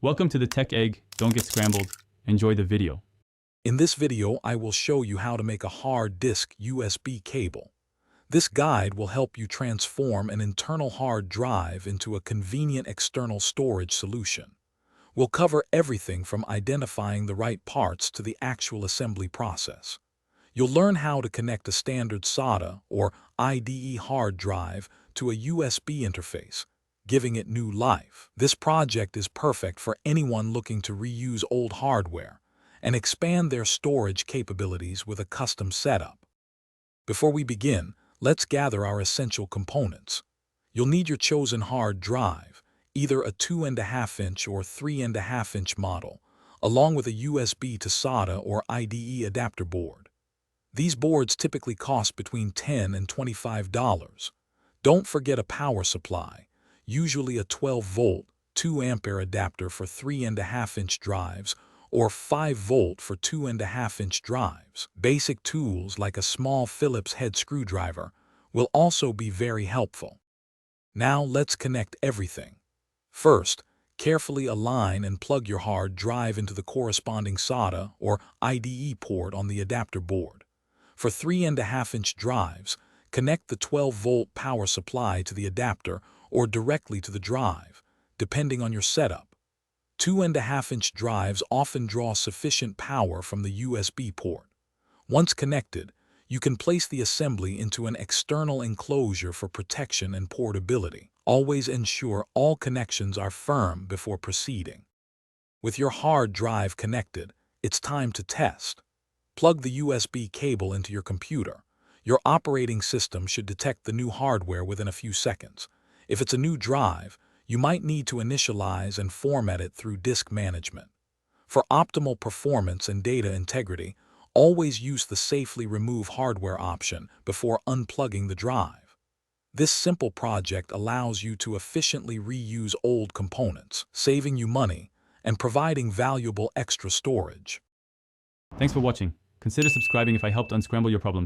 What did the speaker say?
Welcome to the Tech Egg. Don't get scrambled. Enjoy the video. In this video, I will show you how to make a hard disk USB cable. This guide will help you transform an internal hard drive into a convenient external storage solution. We'll cover everything from identifying the right parts to the actual assembly process. You'll learn how to connect a standard SATA or IDE hard drive to a USB interface, giving it new life. This project is perfect for anyone looking to reuse old hardware and expand their storage capabilities with a custom setup. Before we begin, let's gather our essential components. You'll need your chosen hard drive, either a 2.5-inch or 3.5-inch model, along with a USB to SATA or IDE adapter board. These boards typically cost between $10 and $25. Don't forget a power supply, usually a 12-volt, 2-ampere adapter for 3.5-inch drives or 5-volt for 2.5-inch drives. Basic tools like a small Phillips head screwdriver will also be very helpful. Now let's connect everything. First, carefully align and plug your hard drive into the corresponding SATA or IDE port on the adapter board. For 3.5-inch drives, connect the 12-volt power supply to the adapter or directly to the drive, depending on your setup. 2.5-inch drives often draw sufficient power from the USB port. Once connected, you can place the assembly into an external enclosure for protection and portability. Always ensure all connections are firm before proceeding. With your hard drive connected, it's time to test. Plug the USB cable into your computer. Your operating system should detect the new hardware within a few seconds. If it's a new drive, you might need to initialize and format it through disk management. For optimal performance and data integrity, always use the Safely Remove Hardware option before unplugging the drive. This simple project allows you to efficiently reuse old components, saving you money and providing valuable extra storage. Thanks for watching. Consider subscribing if I helped unscramble your problems.